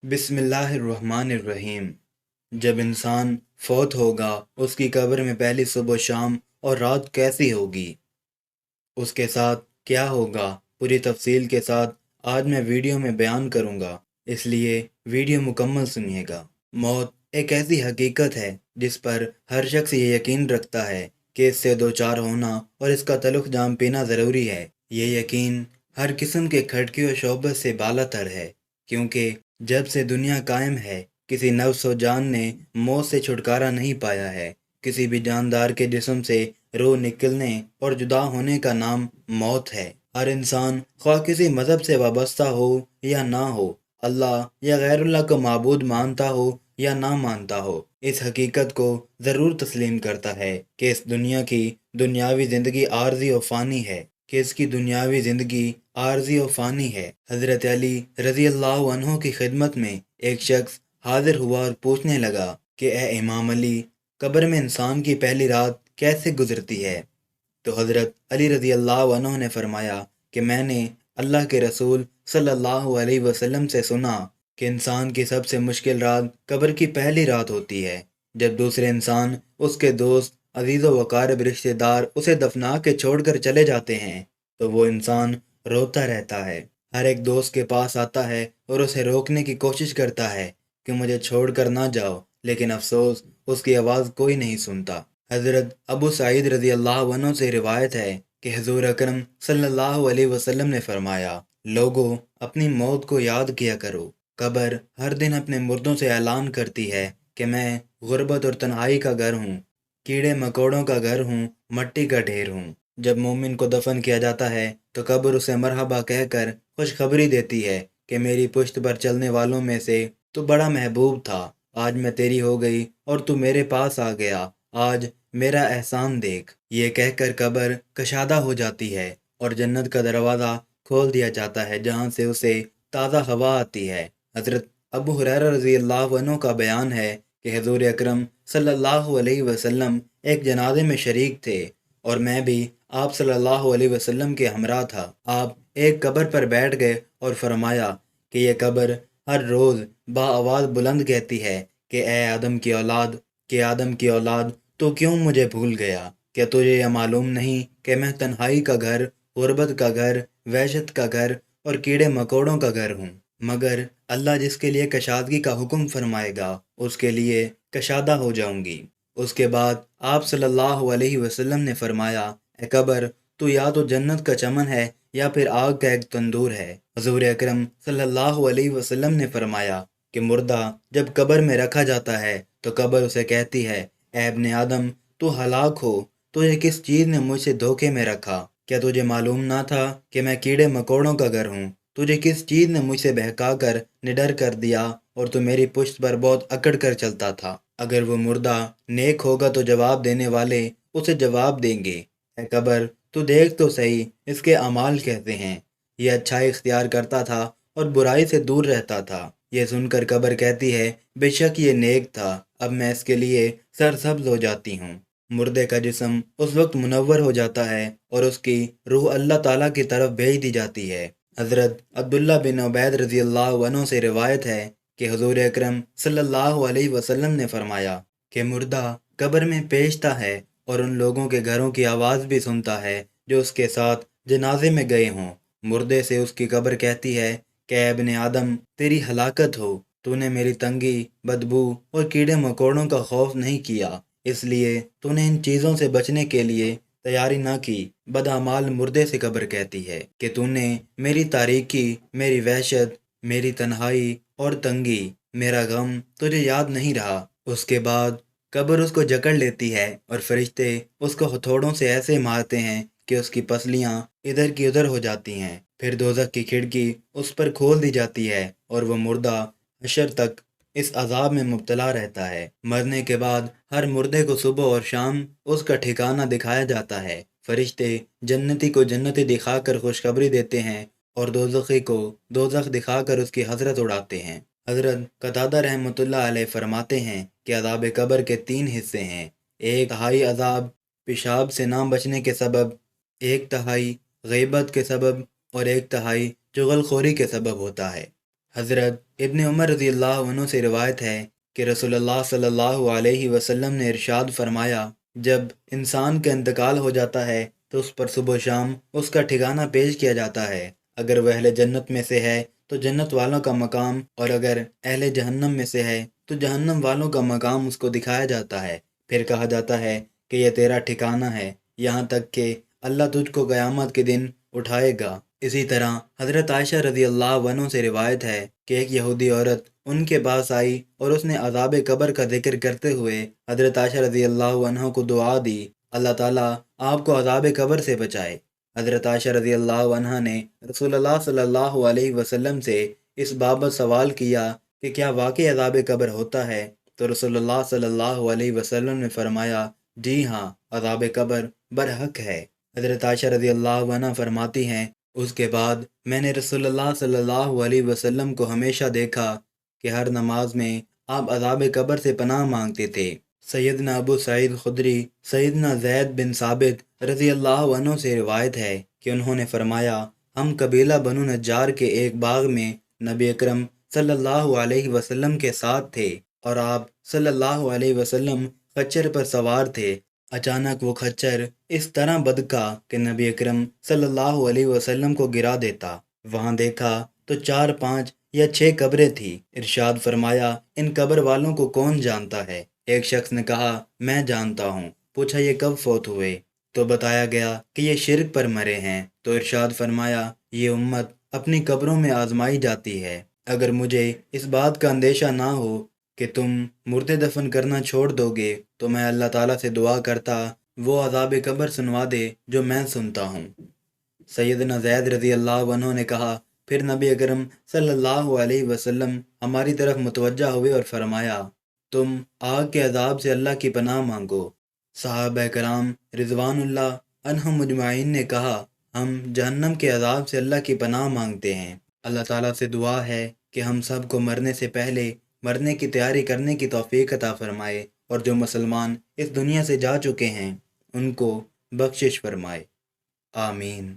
बिस्मिल्लाहिर्रहमानिर्रहीम। जब इंसान फौत होगा उसकी कब्र में पहली सुबह शाम और रात कैसी होगी, उसके साथ क्या होगा, पूरी तफसील के साथ आज मैं वीडियो में बयान करूंगा, इसलिए वीडियो मुकम्मल सुनिएगा। मौत एक ऐसी हकीकत है जिस पर हर शख्स ये यकीन रखता है कि इससे दो चार होना और इसका तलुक जाम पीना ज़रूरी है। ये यकीन हर किस्म के खटके और शोबत से बालातर है, क्योंकि जब से दुनिया कायम है किसी नफ्स व जान ने मौत से छुटकारा नहीं पाया है। किसी भी जानदार के जिस्म से रूह निकलने और जुदा होने का नाम मौत है। हर इंसान ख्वाह किसी मजहब से वाबस्ता हो या ना हो, अल्लाह या गैरुल्लाह को माबूद मानता हो या ना मानता हो, इस हकीकत को ज़रूर तस्लीम करता है कि इस दुनिया की दुनियावी ज़िंदगी आर्जी और फ़ानी है कि इसकी दुनियावी ज़िंदगी आर्जी और फ़ानी है। हज़रत अली रज़ी अल्लाह अन्हो की खिदमत में एक शख्स हाजिर हुआ और पूछने लगा कि ए इमाम अली, कब्र में इंसान की पहली रात कैसे गुजरती है? तो हज़रत अली रज़ी अल्लाह अन्हो ने फरमाया कि मैंने अल्लाह के रसूल सल्लल्लाहु अलैहि वसल्लम से सुना कि इंसान की सबसे मुश्किल रात कब्र की पहली रात होती है, जब दूसरे इंसान, उसके दोस्त, अजीज़ व वक़ारिब रिश्तेदार उसे दफना के छोड़कर चले जाते हैं तो वो इंसान रोता रहता है। हर एक दोस्त के पास आता है और उसे रोकने की कोशिश करता है कि मुझे छोड़कर ना जाओ, लेकिन अफसोस उसकी आवाज़ कोई नहीं सुनता। हज़रत अबू सईद रज़ी अल्लाह अन्हु से रिवायत है कि हुज़ूर अकरम सल्लल्लाहु अलैहि वसल्लम ने फरमाया, लोगों, अपनी मौत को याद किया करो। कब्र हर दिन अपने मुर्दों से ऐलान करती है कि मैं गुर्बत और तन्हाई का घर हूँ, कीड़े मकोड़ों का घर हूँ, मट्टी का ढेर हूँ। जब मोमिन को दफन किया जाता है तो कब्र उसे मरहबा कहकर खुशखबरी देती है कि मेरी पुश्त पर चलने वालों में से तू बड़ा महबूब था, आज मैं तेरी हो गई और तू मेरे पास आ गया, आज मेरा एहसान देख। ये कहकर कब्र कशादा हो जाती है और जन्नत का दरवाज़ा खोल दिया जाता है, जहाँ से उसे ताज़ा हवा आती है। हज़रत अबू हुरैरा रज़ी अल्लाह अन्हु का बयान है कि हुज़ूर अकरम सल्लल्लाहु अलैहि वसल्लम एक जनाजे में शरीक थे और मैं भी आप सल्लल्लाहु अलैहि वसल्लम के हमरा था। आप एक कब्र पर बैठ गए और फरमाया कि यह कब्र हर रोज़ बाआवाज़ बुलंद कहती है कि ए आदम की औलाद, कि आदम की औलाद, तो क्यों मुझे भूल गया? क्या तुझे यह मालूम नहीं कि मैं तन्हाई का घर, गुर्बत का घर, वहशत का घर और कीड़े मकोड़ों का घर हूँ? मगर अल्लाह जिसके लिए कशादगी का हुक्म फरमाएगा उसके लिए कशादा हो जाऊंगी। उसके बाद आप सल्लल्लाहु अलैहि वसल्लम ने फरमाया, ए कब्र, तू या तो जन्नत का चमन है या फिर आग का एक तंदूर है। हुज़ूर अकरम सल्लल्लाहु अलैहि वसल्लम ने फरमाया कि मुर्दा जब कब्र में रखा जाता है तो कब्र उसे कहती है, ए इब्ने आदम, तू हलाक हो, तुझे किस चीज़ ने मुझसे धोखे में रखा? क्या तुझे मालूम ना था कि मैं कीड़े मकोड़ों का घर हूँ? तुझे किस चीज़ ने मुझसे बहका कर निडर कर दिया और तू मेरी पुश्त पर बहुत अकड़ कर चलता था? अगर वो मुर्दा नेक होगा तो जवाब देने वाले उसे जवाब देंगे, ए कब्र, तू देख तो सही इसके अमाल कैसे हैं। ये अच्छाई इख्तियार करता था और बुराई से दूर रहता था। ये सुनकर कब्र कहती है, बेशक ये नेक था, अब मैं इसके लिए सरसब्ज हो जाती हूँ। मुर्दे का जिस्म उस वक्त मुनव्वर हो जाता है और उसकी रूह अल्लाह ताला की तरफ भेज दी जाती है। हज़रत अब्दुल्ला बिन उबैद रज़ी अल्लाह अन्हु से रिवायत है कि हुज़ूर अकरम सल्लल्लाहु अलैहि वसल्लम ने फरमाया कि मुर्दा कब्र में पेशता है और उन लोगों के घरों की आवाज़ भी सुनता है जो उसके साथ जनाजे में गए हों। मुर्दे से उसकी कब्र कहती है कि ए इब्ने आदम, तेरी हलाकत हो, तूने मेरी तंगी, बदबू और कीड़े मकोड़ों का खौफ नहीं किया, इसलिए तूने इन चीज़ों से बचने के लिए तैयारी ना की। बदअमाल मुर्दे से कब्र कहती है कि तूने मेरी तारीकी, मेरी वहशत, मेरी तन्हाई और तंगी, मेरा गम तुझे याद नहीं रहा। उसके बाद कब्र उसको जकड़ लेती है और फरिश्ते उसको हथौड़ों से ऐसे मारते हैं कि उसकी पसलियां इधर की उधर हो जाती हैं। फिर दोज़ख की खिड़की उस पर खोल दी जाती है और वह मुर्दा हशर तक इस अजाब में मुब्तला रहता है। मरने के बाद हर मुर्दे को सुबह और शाम उसका ठिकाना दिखाया जाता है। फरिश्ते जन्नती को जन्नती दिखाकर खुशखबरी देते हैं और दोज़खी को दोज़ख दिखाकर उसकी हसरत उड़ाते हैं। हज़रत कतादा रहमतुल्लाह अलैह फरमाते हैं कि अज़ाब कब्र के 3 हिस्से हैं। एक तिहाई अज़ाब पेशाब से ना बचने के सबब, एक तिहाई गीबत के सबब और एक तिहाई चुगलखोरी के सबब होता है। حضرت ابن عمر رضی اللہ عنہ سے روایت ہے کہ رسول اللہ صلی اللہ علیہ وسلم نے ارشاد فرمایا، جب انسان کا انتقال ہو جاتا ہے تو اس پر صبح و شام اس کا ٹھکانہ پیش کیا جاتا ہے۔ اگر وہ اہل جنت میں سے ہے تو جنت والوں کا مقام، اور اگر اہل جہنم میں سے ہے تو جہنم والوں کا مقام اس کو دکھایا جاتا ہے۔ پھر کہا جاتا ہے کہ یہ تیرا ٹھکانہ ہے، یہاں تک کہ اللہ تجھ کو قیامت کے دن اٹھائے گا۔ اسی طرح حضرت عائشہ رضی اللہ عنہ سے روایت ہے کہ ایک یہودی عورت ان کے پاس آئی اور اس نے عذاب قبر کا ذکر کرتے ہوئے حضرت عائشہ رضی اللہ عنہ کو دعا دی، اللہ تعالیٰ آپ کو عذاب قبر سے بچائے۔ حضرت عائشہ رضی اللہ عنہ نے رسول اللہ صلی اللہ علیہ وسلم سے اس بابت سوال کیا کہ کیا واقعی عذاب قبر ہوتا ہے؟ تو رسول اللہ صلی اللہ علیہ وسلم نے فرمایا، جی ہاں، عذاب قبر برحق ہے۔ حضرت عائشہ رضی اللہ عنہ فرماتی ہیں، اس کے بعد میں نے رسول اللہ صلی اللہ علیہ وسلم کو ہمیشہ دیکھا کہ ہر نماز میں آپ عذاب قبر سے پناہ مانگتے تھے۔ سیدنا ابو سعید خدری سیدنا زید بن ثابت رضی اللہ عنہ سے روایت ہے کہ انہوں نے فرمایا، ہم قبیلہ بنو نجار کے ایک باغ میں نبی اکرم صلی اللہ علیہ وسلم کے ساتھ تھے اور آپ صلی اللہ علیہ وسلم خچر پر سوار تھے۔ اچانک وہ خچر اس طرح بدکا کہ نبی اکرم صلی اللہ علیہ وسلم کو گرا دیتا۔ وہاں دیکھا تو 4 5 یا 6 قبریں تھیں۔ ارشاد فرمایا، ان قبر والوں کو کون جانتا ہے؟ ایک شخص نے کہا، میں جانتا ہوں۔ پوچھا، یہ کب فوت ہوئے؟ تو بتایا گیا کہ یہ شرک پر مرے ہیں۔ تو ارشاد فرمایا، یہ امت اپنی قبروں میں آزمائی جاتی ہے۔ اگر مجھے اس بات کا اندیشہ نہ ہو کہ تم مردے دفن کرنا چھوڑ دو گے تو میں اللہ تعالیٰ سے دعا کرتا وہ عذاب قبر سنوا دے جو میں سنتا ہوں۔ سیدنا زید رضی اللہ عنہ نے کہا، پھر نبی اکرم صلی اللہ علیہ وسلم ہماری طرف متوجہ ہوئے اور فرمایا، تم آگ کے عذاب سے اللہ کی پناہ مانگو۔ صحابہ کرام رضوان اللہ عنہم مجمعین نے کہا، ہم جہنم کے عذاب سے اللہ کی پناہ مانگتے ہیں۔ اللہ تعالیٰ سے دعا ہے کہ ہم سب کو مرنے سے پہلے مرنے کی تیاری کرنے کی توفیق عطا فرمائے، اور جو مسلمان اس دنیا سے جا چکے ہیں ان کو بخشش فرمائے۔ آمین۔